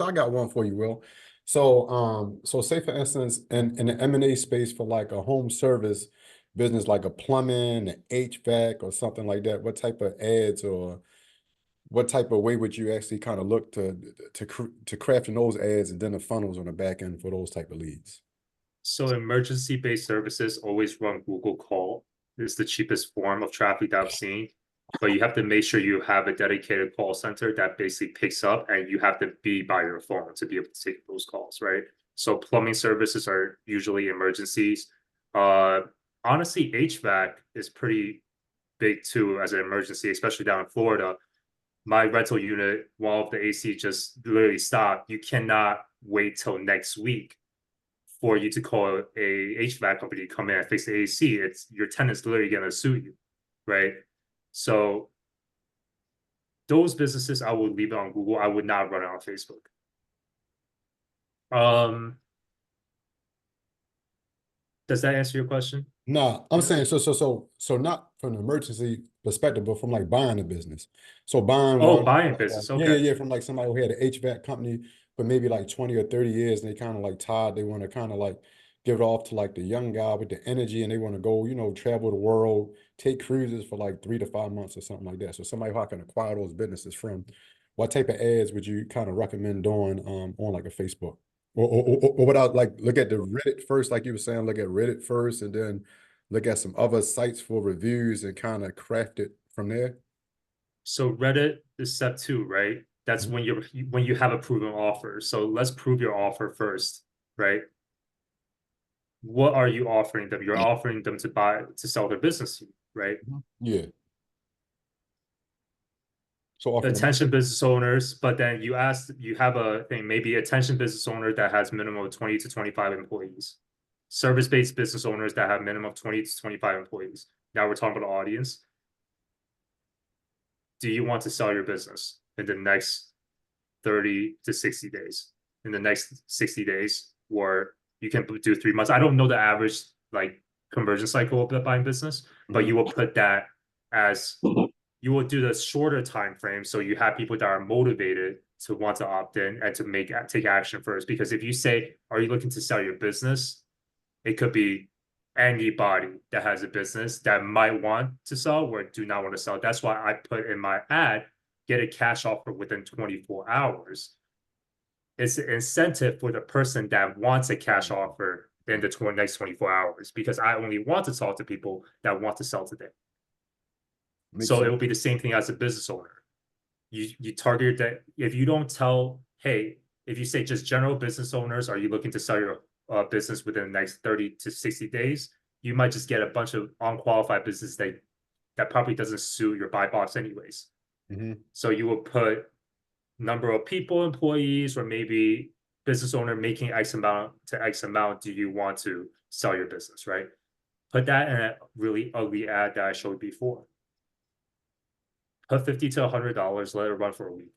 so I got one for you, Will. So say for instance, in the M&A space for like a home service business, like a plumbing, an HVAC, or something like that, what type of ads or what type of way would you actually kind of look to crafting those ads and then the funnels on the back end for those type of leads? So emergency-based services always run Google Call. It's the cheapest form of traffic that I've seen. But you have to make sure you have a dedicated call center that basically picks up, and you have to be by your phone to be able to take those calls, right? So plumbing services are usually emergencies. Uh, Honestly, HVAC is pretty big too as an emergency, especially down in Florida. My rental unit, while the AC just literally stopped, you cannot wait till next week for you to call a HVAC company to come in and fix the AC. It's your tenant's literally going to sue you, right? So those businesses, I would leave it on Google. I would not run it on Facebook. Um, does that answer your question? No, I'm You know? saying so not from an emergency perspective, but from like buying a business. So buying Oh, one, buying business. yeah, Okay. yeah, from like somebody who had an HVAC company for maybe like 20 or 30 years, and they kind of like tired. They want to kind of like give it off to like the young guy with the energy, and they want to go, travel the world, take cruises for like 3 to 5 months or something like that. So somebody who I can acquire those businesses from, what type of ads would you kind of recommend doing on like a Facebook? Or without like look at the Reddit first, like you were saying, look at Reddit first, and then look at some other sites for reviews and kind of craft it from there. So Reddit is step two, right? That's Mhm. when you have a proven offer. So let's prove your offer first, right? What are you offering them? You're offering them to sell their business to you, right? Mhm. Yeah. So often the Attention market. business owners, but then you have a thing, maybe attention business owner that has minimum of 20 to 25 employees. Service-based business owners that have minimum of 20 to 25 employees. Now we're talking about the audience. Do you want to sell your business in the next 30 to 60 days? In the next 60 days, or you can do 3 months. I don't know the average like conversion cycle of the buying business, but Mhm. you will put that as you will do the shorter time frame, so you have people that are motivated to want to opt in and to take action first. Because if you say, are you looking to sell your business, it could be anybody that has a business that might want to sell or do not want to sell. That's why I put in my ad, get a cash offer within 24 hours. It's an incentive for the person that wants a cash offer in the next 24 hours, because I only want to talk to people that want to sell today. Makes So it sense. will be the same thing as a business owner. You target that. If you don't tell, hey, if you say just general business owners, are you looking to sell your business within the next 30 to 60 days? You might just get a bunch of unqualified business that probably doesn't suit your buy box anyways. Hmm. So you will put number of people, employees, or maybe business owner making X amount to X amount. Do you want to sell your business, right? Put that in a really ugly ad that I showed before. Put 50 to $100, let it run for a week.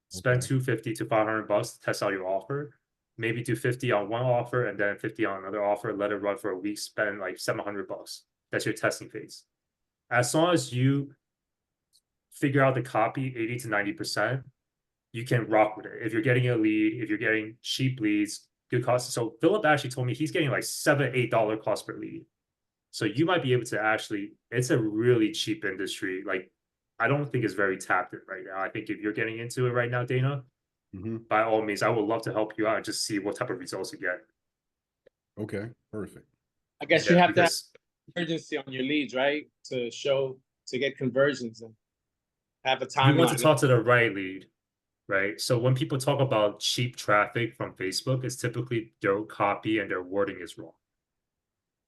Spend Okay. 250 to 500 bucks to test out your offer. Maybe do 50 on one offer and then 50 on another offer. Let it run for a week. Spend like 700 bucks. That's your testing phase. As long as you figure out the copy 80 to 90%, you can rock with it. If you're getting a lead, if you're getting cheap leads, good cost. So Philip actually told me he's getting like $7, $8 cost per lead. So you might be able to actually, it's a really cheap industry. Like, I don't think it's very tapped in right now. I think if you're getting into it right now, Dana, Hmm. by all means, I would love to help you out and just see what type of results you get. Okay. Perfect. I guess you Yeah, have to have because urgency on your leads, right? To get conversions and have a you want to timeline. talk to the right lead, right? So when people talk about cheap traffic from Facebook, it's typically their copy and their wording is wrong.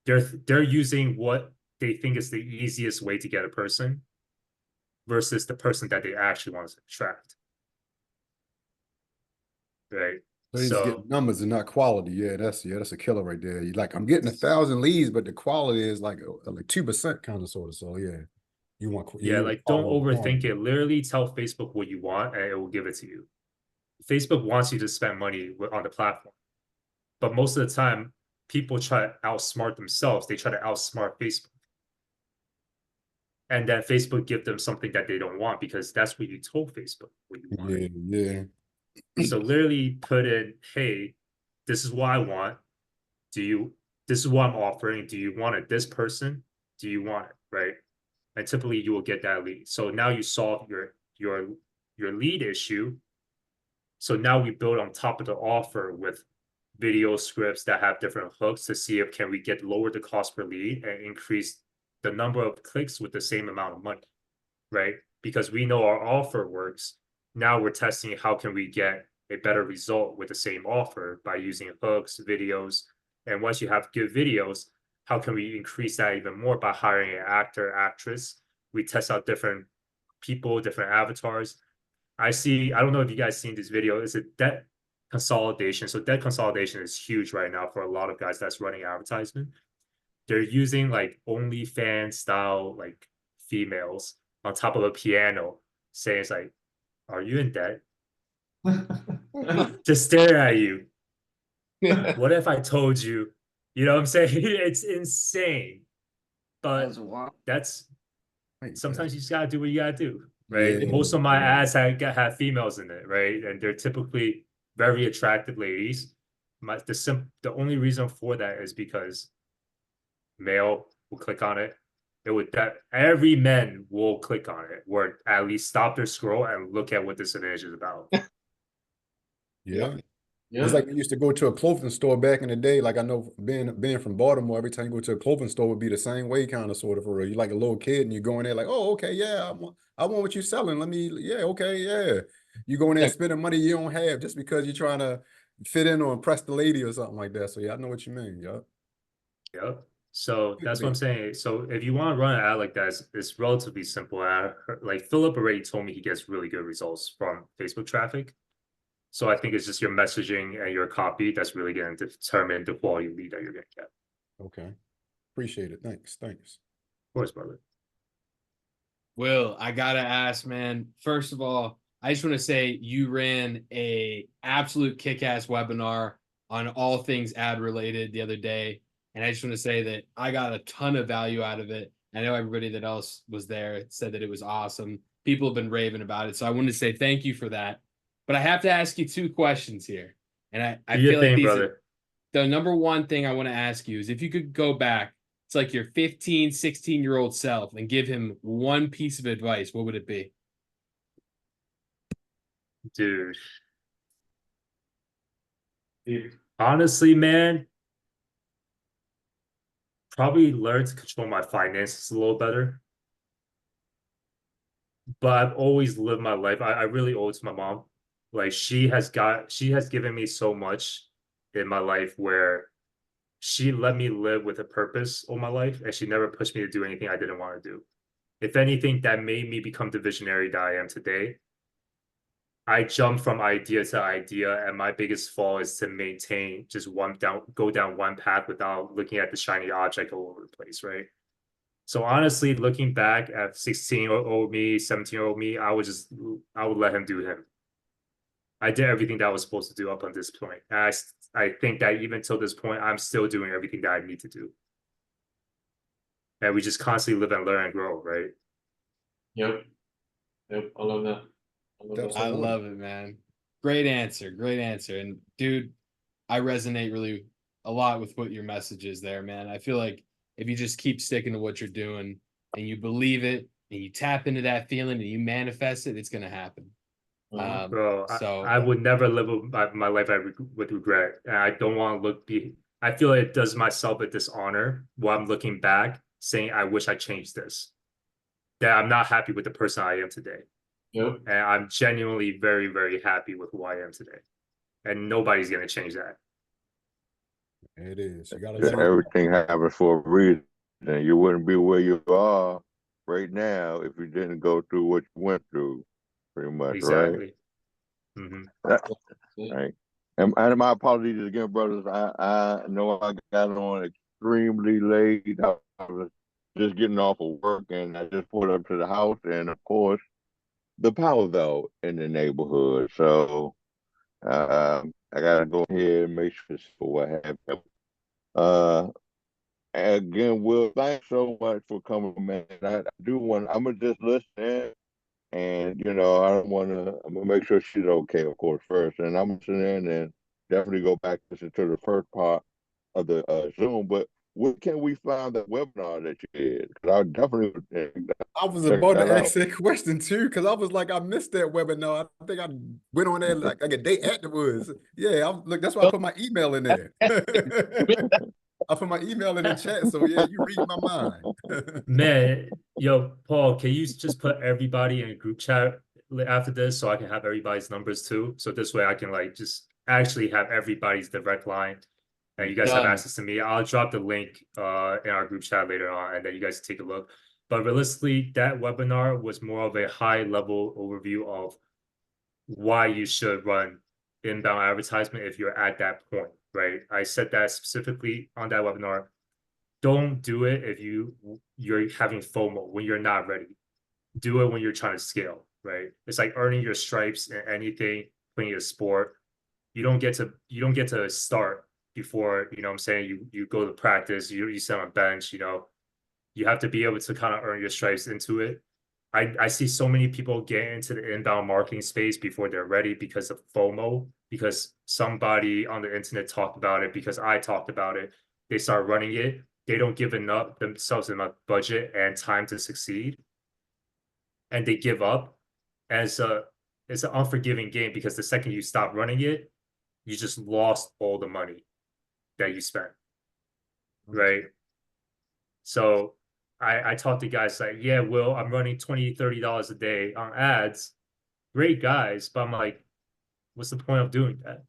They're using what they think is the easiest way to get a person versus the person that they actually want to attract, right? So they just get So numbers and not quality. Yeah, that's a killer right there. You like I'm getting 1,000 leads, but the quality is like 2% kind of sort of. So yeah, yeah, you want like don't quality over overthink quantity. it. Literally tell Facebook what you want and it will give it to you. Facebook wants you to spend money on the platform, but most of the time, people try to outsmart themselves. They try to outsmart Facebook, and then Facebook give them something that they don't want because that's what you told Facebook what you wanted. Yeah, yeah. So literally put in, hey, this is what I want. This is what I'm offering. Do you want it this person? Do you want it? Right. And typically you will get that lead. So now you solve your lead issue. So now we build on top of the offer with video scripts that have different hooks to see if can we get lower the cost per lead and increase the number of clicks with the same amount of money, right? Because we know our offer works. Now we're testing how can we get a better result with the same offer by using hooks, videos. And once you have good videos, how can we increase that even more by hiring an actor, actress? We test out different people, different avatars. I don't know if you guys seen this video. It's a debt consolidation. So debt consolidation is huge right now for a lot of guys that's running advertisement. They're using like OnlyFans style like females on top of a piano, saying it's like, "Are you in debt?" Just staring at you. What if I told you? You know what I'm saying? It's insane. But That's wild. that's sometimes you just gotta do what you gotta do, Yeah. right? Most of my ads have females in it, right? And they're typically very attractive ladies. The only reason for that is because male will click on it. It would that every man will click on it, or at least stop their scroll and look at what this image is about. Yeah. Yeah. It's like we used to go to a clothing store back in the day. Like I know being from Baltimore, every time you go to a clothing store would be the same way, kind of sort of for real. You're like a little kid and you go in there like, oh, okay, yeah, I want what you're selling. Yeah, okay, yeah. You go in there Yeah. spending money you don't have just because you're trying to fit in or impress the lady or something like that. So yeah, I know what you mean. Yeah. Yep. So that's what I'm saying. So if you want to run an ad like that, it's relatively simple. Like Philip already told me he gets really good results from Facebook traffic. So I think it's just your messaging and your copy that's really going to determine the quality lead that you're going to get. Okay. Appreciate it. Thanks. Of course, brother. Will, I gotta ask, man. First of all, I just want to say you ran a absolute kick-ass webinar on all things ad related the other day, and I just want to say that I got a ton of value out of it. I know everybody that else was there said that it was awesome. People have been raving about it, so I wanted to say thank you for that. But I have to ask you two questions here, and I Do your feel like thing, these brother. the number one thing I want to ask you is if you could go back, it's like your 15, 16-year-old self and give him one piece of advice, what would it be? Dude. Honestly, man, probably learn to control my finances a little better. But I've always lived my life. I really owe it to my mom. Like she has given me so much in my life where she let me live with a purpose all my life, and she never pushed me to do anything I didn't want to do. If anything, that made me become the visionary that I am today. I jumped from idea to idea, and my biggest fall is to maintain just go down one path without looking at the shiny object all over the place, right? So honestly, looking back at 16-year-old me, 17-year-old me, I would let him do him. I did everything that I was supposed to do up on this point. And I think that even till this point, I'm still doing everything that I need to do. And we just constantly live and learn and grow, right? Yep. I love that. I love it, man. Great answer. And dude, I resonate really a lot with what your message is there, man. I feel like if you just keep sticking to what you're doing and you believe it and you tap into that feeling and you manifest it, it's going to happen. Bro, So I would never live my life with regret. And I don't want to I feel it does myself a dishonor while I'm looking back saying, I wish I changed this. That I'm not happy with the person I am today. Yep. And I'm genuinely very, very happy with who I am today. And nobody's going to change that. It is. You gotta Yeah, everything happens for a reason. You wouldn't be where you are right now if you didn't go through what you went through, pretty much, Exactly. Mm-hmm. Right. And my apologies again, brothers. I know I got on extremely late. I was just getting off of work, and I just pulled up to the house, and of course, the power though in the neighborhood. So I gotta go ahead and make sure for what happened. Again, Will, thanks so much for coming, man. I do want. I'm gonna just listen in And I don't want to. I'm gonna make sure she's okay, of course, first, and I'm listening in and definitely go back listen to the first part of the Zoom. But where can we find the webinar that you did? Because I definitely would I was check about that to out. ask that question too, because I was like, I missed that webinar. I think I went on there like a day afterwards. Yeah, look, that's why I put my email in there. I put my email in the chat, so yeah, you read my mind. Man, yo, Paul, can you just put everybody in a group chat after this so I can have everybody's numbers too? So this way I can like just actually have everybody's direct line and you guys have Done. access to me. I'll drop the link in our group chat later on and then you guys take a look. But realistically, that webinar was more of a high level overview of why you should run inbound advertisement if you're at that point, right? I said that specifically on that webinar. Don't do it if you're having FOMO when you're not ready. Do it when you're trying to scale, right? It's like earning your stripes in anything, playing a sport. You don't get to start before, what I'm saying, you go to practice, you sit on a bench, you have to be able to kind of earn your stripes into it. I see so many people get into the inbound marketing space before they're ready because of FOMO, because somebody on the internet talked about it, because I talked about it. They start running it. They don't give themselves enough budget and time to succeed, and they give up. As it's an unforgiving game because the second you stop running it, you just lost all the money that you spent, right? So I talk to guys like, yeah, Will, I'm running $20-$30 a day on ads. Great guys, but I'm like, what's the point of doing that?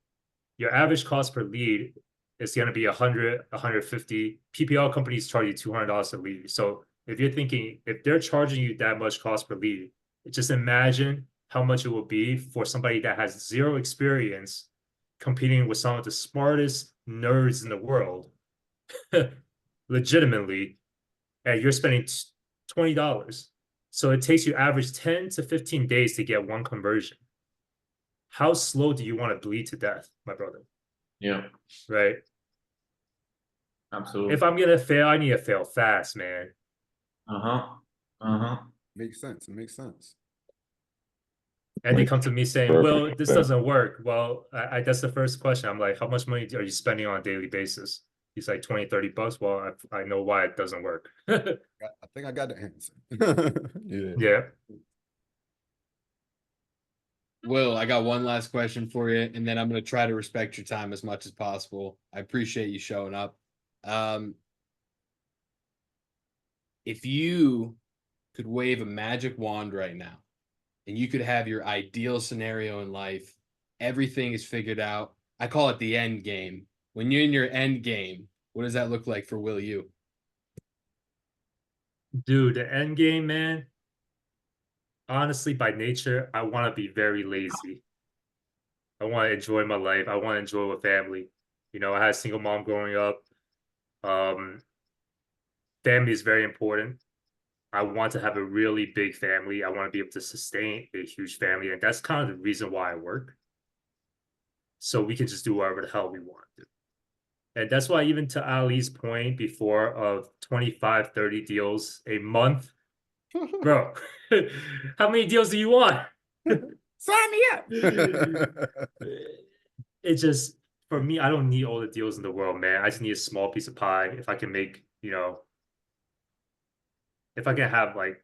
Your average cost per lead is going to be 100, 150. PPL companies charge you $200 a lead. So if you're thinking, if they're charging you that much cost per lead, just imagine how much it will be for somebody that has zero experience competing with some of the smartest nerds in the world, legitimately, and you're spending $20. So it takes you average 10 to 15 days to get one conversion. How slow do you want to bleed to death, my brother? Yeah, Right? absolutely. If I'm gonna fail, I need to fail fast, man. Uh-huh. Uh-huh. Makes sense. It makes sense. And they come to me saying, Perfect. well, this doesn't work. Well, that's the first question. I'm like, how much money are you spending on a daily basis? He's like 20-30 bucks. Well, I know why it doesn't work. I think I got the answer. Yeah. Yeah. Will, I got one last question for you, and then I'm going to try to respect your time as much as possible. I appreciate you showing up. If you could wave a magic wand right now, and you could have your ideal scenario in life, everything is figured out. I call it the end game. When you're in your end game, what does that look like for Will you? Dude, the end game, man. Honestly, by nature, I want to be very lazy. I want to enjoy my life. I want to enjoy with family. I had a single mom growing up. Family is very important. I want to have a really big family. I want to be able to sustain a huge family. And that's kind of the reason why I work. So we can just do whatever the hell we want to. And that's why, even to Ali's point before of 25, 30 deals a month, bro, how many deals do you want? Sign me up. It just, for me, I don't need all the deals in the world, man. I just need a small piece of pie. If I can make, if I can have like,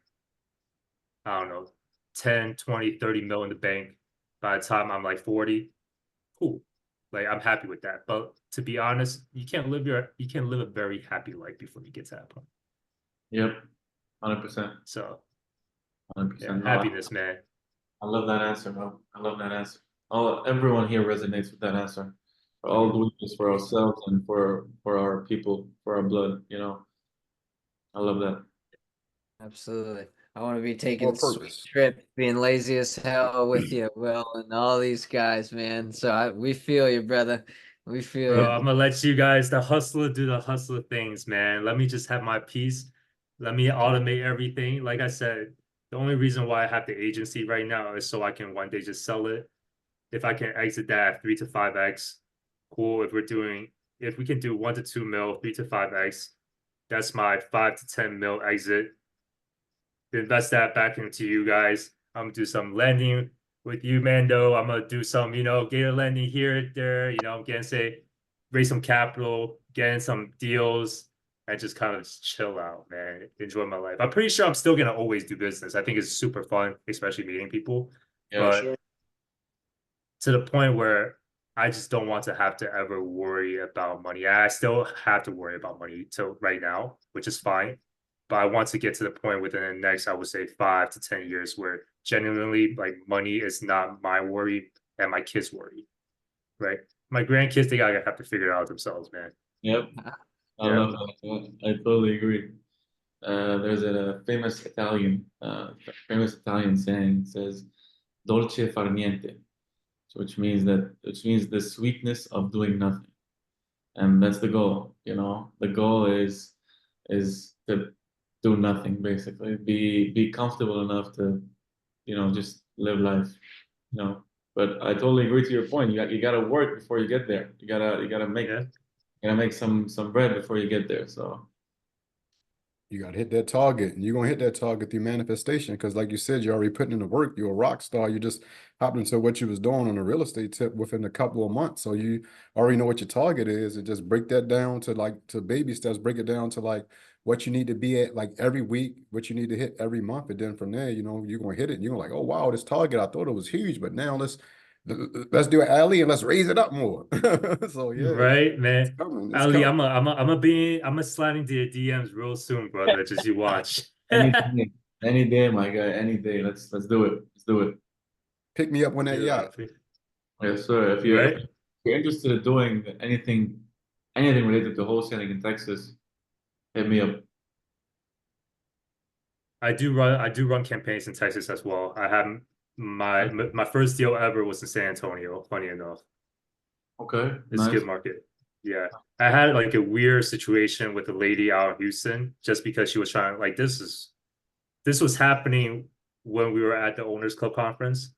I don't know, 10, 20, 30 mil in the bank by the time I'm like 40, cool. Like, I'm happy with that. But to be honest, you can't live a very happy life before you get to that point. Yep. 100%. So 100%. yeah, No, happiness, man. I love that answer, bro. I love that answer. Everyone here resonates with that answer. We're all doing this for ourselves and for our people, for our blood, I love that. Absolutely. I want to be taking For sweet purpose. trips, being lazy as hell with you, Will, and all these guys, man. So we feel you, brother. We feel Bro, you. I'm gonna let you guys, the hustler, do the hustler things, man. Let me just have my peace. Let me automate everything. Like I said, the only reason why I have the agency right now is so I can one day just sell it. If I can exit that at 3 to 5x, cool. If we can do 1 to 2 mil, 3 to 5x, that's my 5 to 10 mil exit. Invest that back into you guys. I'm gonna do some lending with you, Mando. I'm gonna do some, get a lending here, there. I'm gonna say raise some capital, get in some deals, and just kind of just chill out, man. Enjoy my life. I'm pretty sure I'm still gonna always do business. I think it's super fun, especially meeting people. Yeah, But sure. to the point where I just don't want to have to ever worry about money. I still have to worry about money till right now, which is fine. But I want to get to the point within the next, I would say, 5 to 10 years where genuinely like money is not my worry and my kids' worry. Right. My grandkids, they gotta have to figure it out themselves, man. Yep. I Yeah. love that. I totally agree. There's a famous Italian saying says "dolce far niente," which means the sweetness of doing nothing, and that's the goal. The goal is to do nothing, basically. Be comfortable enough to, just live life. But I totally agree to your point. You gotta work before you get there. You gotta make some bread before you get there. So You got to hit that target, and you're going to hit that target through manifestation. Because, like you said, you're already putting in the work. You're a rock star. You just hopped into what you was doing on the real estate tip within a couple of months. So you already know what your target is, and just break that down to baby steps. Break it down to like what you need to be at like every week, what you need to hit every month, and then from there, you're going to hit it. And you're like, oh wow, this target, I thought it was huge, but now let's do an alley and let's raise it up more. So yeah, Right, it's man. coming. It's Ali, coming. I'm a slide into your DMs real soon, brother. Just you watch. any day, any day, my guy, any day. Let's do it. Let's do it. Pick me up when that yacht. Yes, sir. If Right? you're interested in doing anything related to wholesaling in Texas, hit me up. I do run campaigns in Texas as well. I have my first deal ever was in San Antonio, funny enough. Okay, It's a nice. good market. Yeah. I had like a weird situation with a lady out in Houston just because she was trying like this was happening when we were at the owners club conference.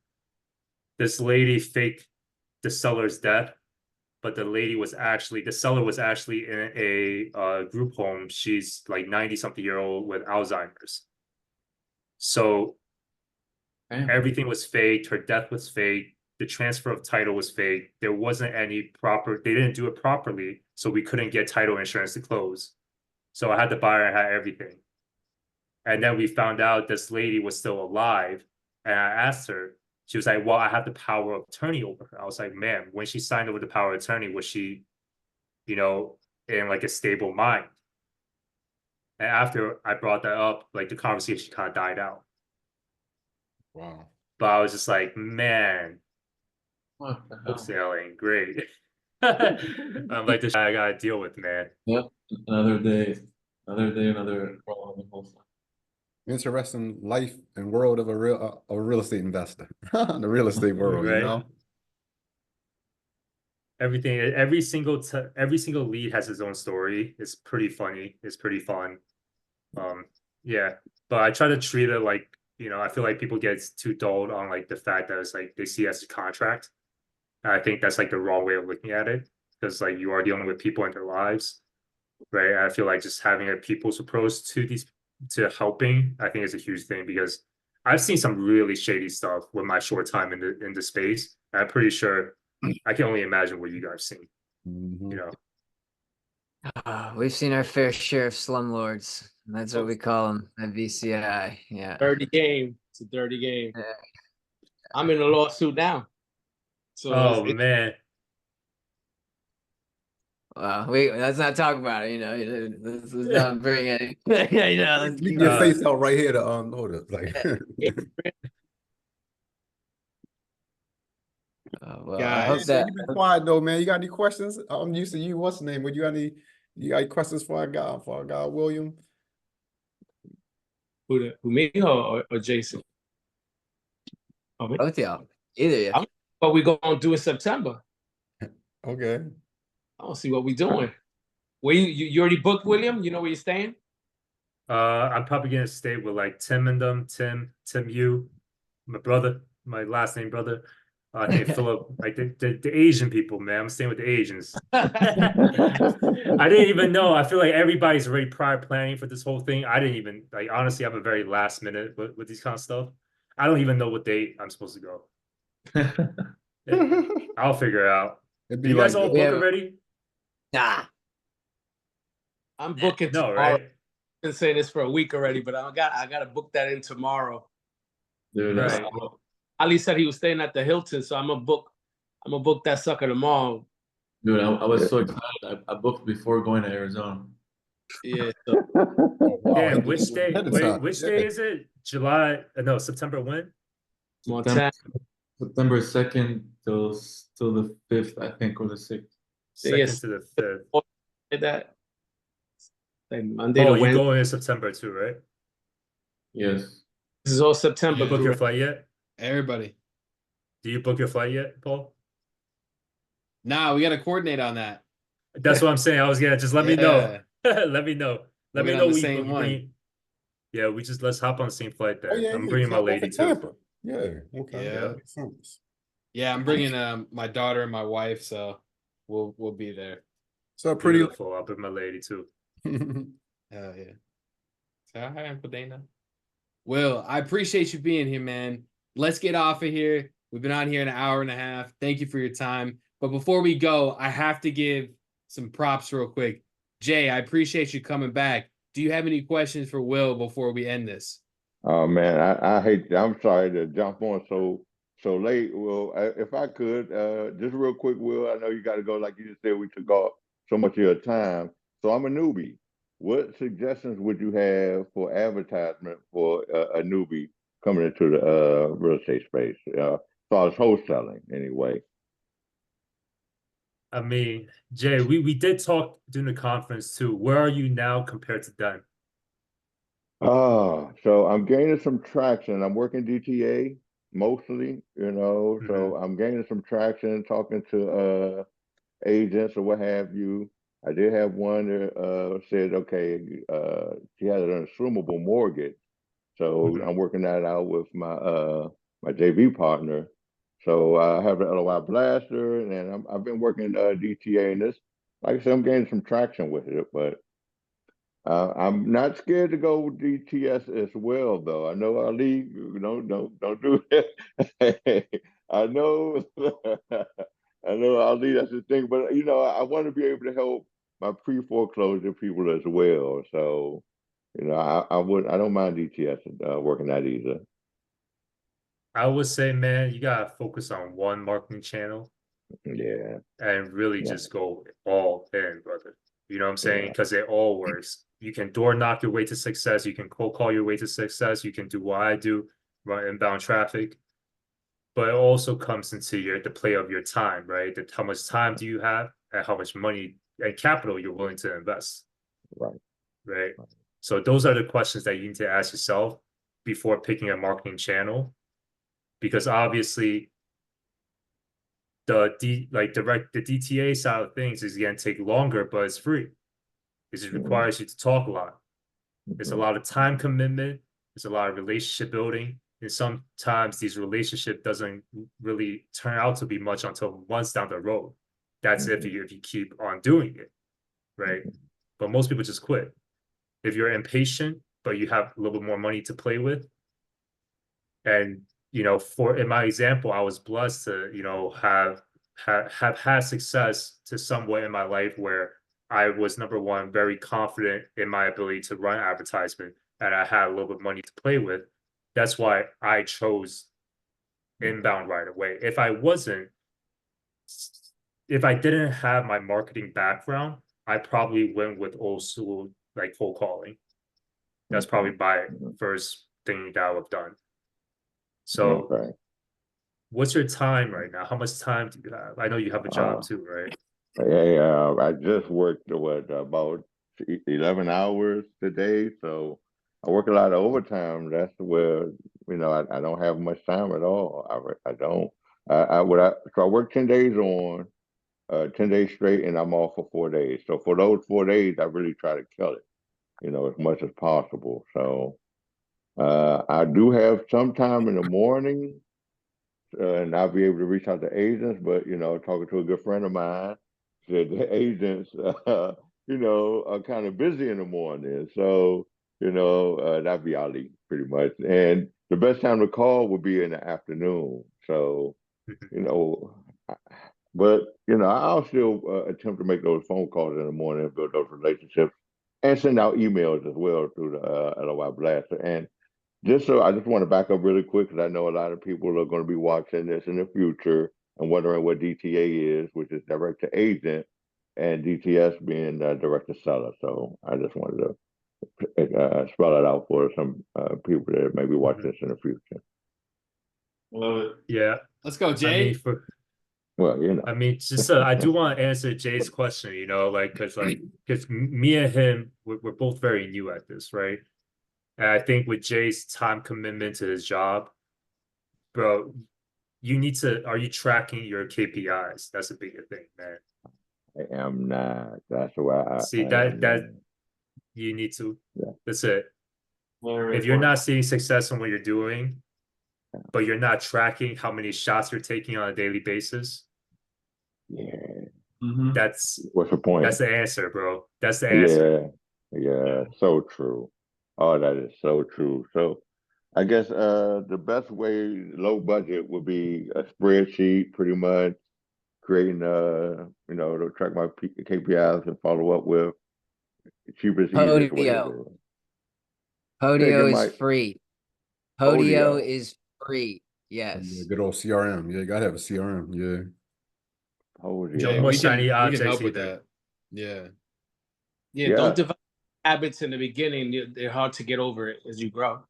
This lady faked the seller's death, but the seller was actually in a group home. She's like 90 something year old with Alzheimer's. So Damn. everything was faked. Her death was fake. The transfer of title was fake. There wasn't they didn't do it properly. So we couldn't get title insurance to close. So I had the buyer and had everything. And then we found out this lady was still alive. And I asked her, she was like, well, I have the power of attorney over her. I was like, ma'am, when she signed over the power of attorney, was she, in like a stable mind? And after I brought that up, like the conversation kind of died out. Wow. But I was just like, man, What the hell? wholesale ain't great. I'm like, this I gotta deal with, man. Yep. Another day, another problem in wholesale. Interesting life and world of a real estate investor. The real estate world, Right. Everything, every single lead has its own story. It's pretty funny. It's pretty fun. Yeah. But I try to treat it like, I feel like people get too dulled on like the fact that it's like they see it as a contract. And I think that's like the wrong way of looking at it. Because like you are dealing with people in their lives. Right. I feel like just having a people's approach to helping, I think is a huge thing because I've seen some really shady stuff with my short time in the space. I'm pretty sure I can only imagine what you guys seen. Mhm. We've seen our fair share of slumlords. That's what we call them at VCI. Yeah. Dirty game. It's a dirty game. Yeah. I'm in a lawsuit now. So Oh man. Well, let's not talk about it. Let's not bring it. Let's Leave keep your it- face out right here to hold it. Like well, I Guys. hope that. you've been quiet though, man. You got any questions? I'm used to you. What's the name? Would you got any questions for our guy William? who me or Jason? Oh, me? Both y'all. Either you. What we gonna do in September? Okay. I don't see what we doing. Where you already booked, William? You know where you're staying? I'm probably gonna stay with like Tim and them, Tim, you, my brother, my last name brother. I think Philip, like the Asian people, man. I'm staying with the Asians. I didn't even know. I feel like everybody's already prior planning for this whole thing. I didn't even like honestly. I'm a very last minute with these kind of stuff. I don't even know what date I'm supposed to go. Yeah, I'll figure it out. It'd Do be you guys like, all book Yeah. already? Nah. I'm booking No, tomorrow. right? Been saying this for a week already, but I gotta book that in tomorrow. Dude, Right. Ali said he was staying at the Hilton, so I'm gonna book that sucker tomorrow. dude, I was so excited. I booked before going to Arizona. Yeah, so Oh, wow. Damn, Hit the which day? ahead of Wait, time. which Yeah. day is it? July? No, September when? Montana. September 2nd till the 5th, I think, or the 6th. Second Yes. to the 5th. Did that like Monday Oh, to you Wednesday. go in September too, right? Yes. This is all Did September. you book through your right- flight yet? everybody. Do you book your flight yet, Paul? Nah, we got to coordinate on that. That's what I'm saying. I was gonna just let me know. Yeah. Let me know. Let We'll me get know on the we same one. bring. Yeah, we just let's hop on the same flight Oh, then. yeah, I'm yeah. bringing my Jump off lady at too. Tampa. Yeah. Okay. Yeah. That makes sense. Yeah, I'm bringing my daughter and my wife, so we'll be there. So pretty. Beautiful. I'll bring my lady too. Hell yeah. So hi, Uncle Dana. Will, I appreciate you being here, man. Let's get off of here. We've been on here an hour and a half. Thank you for your time. But before we go, I have to give some props real quick. Jay, I appreciate you coming back. Do you have any questions for Will before we end this? Oh man, I hate. I'm sorry to jump on so late. Well, if I could, just real quick, Will. I know you got to go. Like you just said, we took off so much of your time. So I'm a newbie. What suggestions would you have for advertisement for a newbie coming into the real estate space? As far as wholesaling, anyway. I mean, Jay, we did talk during the conference too. Where are you now compared to then? So I'm gaining some traction. I'm working DTA mostly, so I'm gaining some traction talking to agents or what have you. I did have one that said, okay, she had an assumable mortgage. So Mhm. I'm working that out with my JV partner. So I have an LOI blaster, and I've been working DTA, and this, like I said, I'm gaining some traction with it, but I'm not scared to go with DTS as well, though. I know Ali, don't do it. I know, I know Ali. That's the thing, but I want to be able to help my pre-foreclosure people as well. So, I don't mind DTS working that either. I would say, man, you gotta focus on one marketing channel Yeah, and really yeah, just go all in, brother. You know what I'm saying? yeah. Because it all works. You can door knock your way to success. You can cold call your way to success. You can do what I do, run inbound traffic. But it also comes into the play of your time, right? That how much time do you have and how much money and capital you're willing to invest, Right. right? So those are the questions that you need to ask yourself before picking a marketing channel, because obviously the DTA side of things is going to take longer, but it's free. It just requires you to talk a lot. There's a lot of time commitment. There's a lot of relationship building, and sometimes these relationship doesn't really turn out to be much until months down the road. That's if you keep on doing it, right? But most people just quit. If you're impatient, but you have a little bit more money to play with, and for in my example, I was blessed to have had success to somewhat in my life where I was number one, very confident in my ability to run advertisement, and I had a little bit of money to play with. That's why I chose inbound right away. If I didn't have my marketing background, I probably went with old school like cold calling. That's probably my first thing that I would have done. So Okay. what's your time right now? How much time do you have? I know you have a job too, right? Yeah, I just worked about 11 hours today, so I work a lot of overtime. That's where I don't have much time at all. I don't. So I work 10 days on, 10 days straight, and I'm off for 4 days. So for those 4 days, I really try to kill it, as much as possible. So I do have some time in the morning, and I'll be able to reach out to agents. But talking to a good friend of mine, said the agents, are kind of busy in the morning. So That'd be Ali pretty much. And the best time to call would be in the afternoon. So, you know, I- but I'll still attempt to make those phone calls in the morning and build those relationships and send out emails as well through the LOI Blaster. And I just want to back up really quick because I know a lot of people are going to be watching this in the future and wondering what DTA is, which is direct to agent, and DTS being direct to seller. So I just wanted to spell it out for some people that maybe watch this in the future. Love it. Yeah. Let's go, I Jay. mean, for Well, I mean, just I do want to answer Jay's question, because me and him, we're both very new at this, right? And I think with Jay's time commitment to his job, bro, are you tracking your KPIs? That's a bigger thing, man. I am not. That's why See, I that am that not. you need to. Yeah. That's it. Very If you're not important. seeing success in what you're doing, but you're not tracking how many shots you're taking on a daily basis, Yeah. Mhm. that's What's the point? that's the answer, bro. That's the answer. Yeah. So true. Oh, that is so true. So I guess the best way, low budget, would be a spreadsheet, pretty much creating to track my KPIs and follow up with. The cheapest, easiest way to Podio. do it. Podio is Mike. free. Podio Podio. is free. Yeah, Yes. good old CRM. Yeah, you gotta have a CRM. Yeah. Jay, more we Podio. shiny can objects help with either. that. Yeah. Yeah, Yeah. don't develop habits in the beginning. They're hard to get over it as you grow.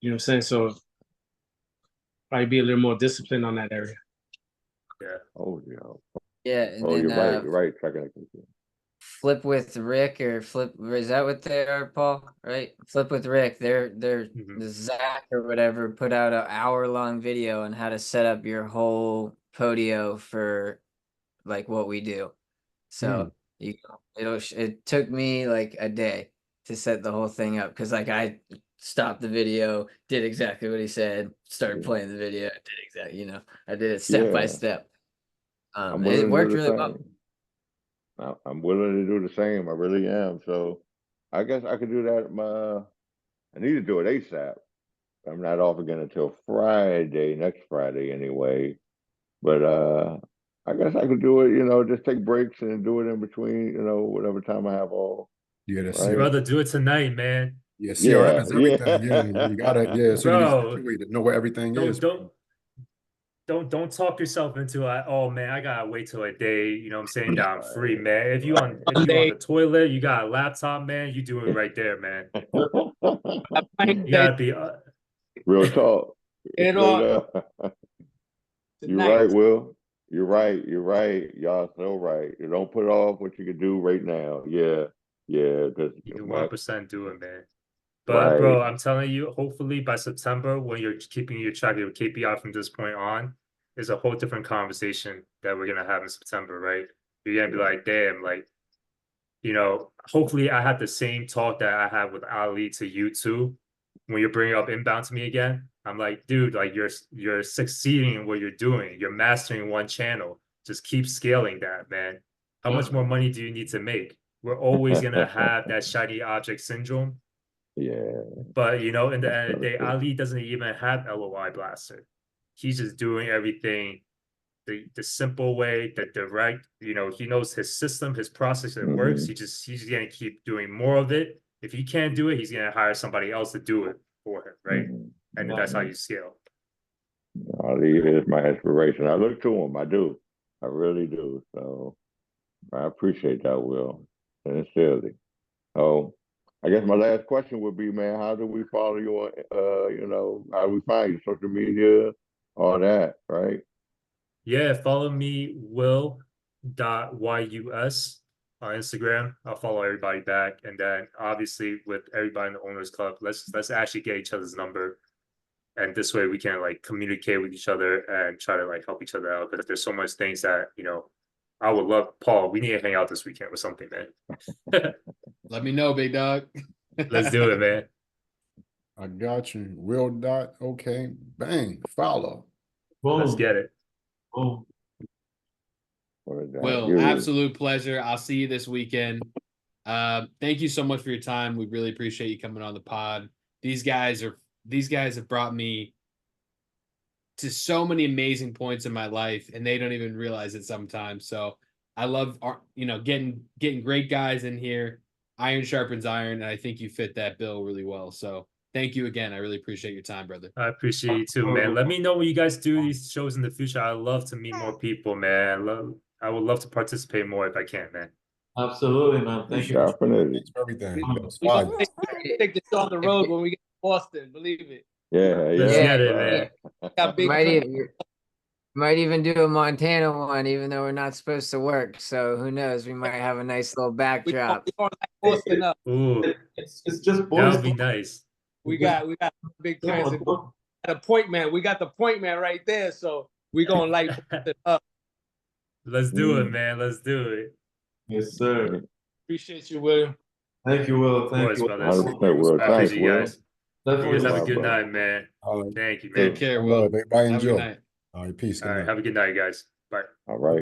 You know what I'm saying? So probably be a little more disciplined on that area. Yeah. Podio. Yeah, and Oh, then you're right. You're right. Tracking the KPI. Flip with Rick or Flip, is that what they are, Paul? Right? Flip with Rick. They're Mhm. the Zach or whatever put out an hour-long video on how to set up your whole Podio for like what we do. So it took me like a day to set the whole thing up because like I stopped the video, did exactly what he said, started playing the video, did exactly, I did it step by Yeah. step. I'm And it willing to worked do the really well. same. I'm willing to do the same. I really am. So I guess I could do that. I need to do it ASAP. I'm not off again until Friday, next Friday anyway. But I guess I could do it, just take breaks and do it in between, whatever time I have off. Yeah, that's Right? Brother, do it tonight, man. Yeah, CRM Yeah, is everything. Yeah, you gotta, so you need Bro, to wait to know where everything is. don't talk yourself into oh man, I gotta wait till a day, I'm saying that I'm free, man. If you on Monday, the toilet, you got a laptop, man, you do it right there, man. You Monday, gotta be Real talk. it Straight off up. You're tonight. right, Will. You're right. You're right. Y'all so right. You don't put off what you can do right now. Yeah. Yeah. Because you can 1% do it, man. But right. bro, I'm telling you, hopefully by September, when you're keeping your track of your KPI from this point on, is a whole different conversation that we're gonna have in September, right? You're gonna be like, damn, like, hopefully I had the same talk that I had with Ali to you too. When you're bringing up inbound to me again, I'm like, dude, like you're succeeding in what you're doing. You're mastering one channel. Just keep scaling that, man. How much more money do you need to make? We're always gonna have that shiny object syndrome. Yeah. But in the end That's of so the day, true. Ali doesn't even have LOI Blaster. He's just doing everything the simple way, the direct. He knows his system, his process, it works. Hmm. He's gonna keep doing more of it. If he can't do it, he's gonna hire somebody else to do it for him, right? And that's how you scale. Ali is my inspiration. I look to him. I do. I really do. So I appreciate that, Will. Sincerely. Oh, I guess my last question would be, man, how do we follow you on, how do we find you? Social media, all that, right? Yeah, follow me, Will.yus on Instagram. I'll follow everybody back. And then obviously with everybody in the owners club, let's actually get each other's number. And this way we can like communicate with each other and try to like help each other out. Because there's so much things that, I would love, Paul, we need to hang out this weekend with something, man. Let me know, big dog. Let's do it, man. I got you. Will dot. Okay. Bang. Follow. Boom. Let's get it. Boom. Oh. Will, absolute pleasure. I'll see you this weekend. Thank you so much for your time. We really appreciate you coming on the pod. These guys have brought me to so many amazing points in my life, and they don't even realize it sometimes. So I love getting great guys in here. Iron sharpens iron, and I think you fit that bill really well. So thank you again. I really appreciate your time, brother. I appreciate you too, man. Let me know when you guys do these shows in the future. I love to meet more people, man. I would love to participate more if I can, man. Absolutely, man. Thank you. Definitely. Thanks for everything. We- It's We fire. gonna take this on the road when we get to Boston. Believe it. Yeah, Let's yeah. get it, Right. man. Got big Might plans. even, might even do a Montana one, even though we're not supposed to work. So who knows? We might have a nice little We backdrop. gonna light Boston up. Ooh, It's just that boys. would be nice. We got big plans. We got a point man. We got the point man right there. So we gonna light Boston up. Let's do it, man. Let's do it. Yes, sir. Appreciate you, William. Thank you, Will. Of Thank course, you. brothers. 100% Will. I Thanks, appreciate you Will. guys. You Definitely. guys have a Wow, good brother. night, man. All right. Thank you, Take man. care, One Will. love. Everybody Have a good enjoy. night. All right, peace. Good All right, night. have a good night, guys. Bye. All right.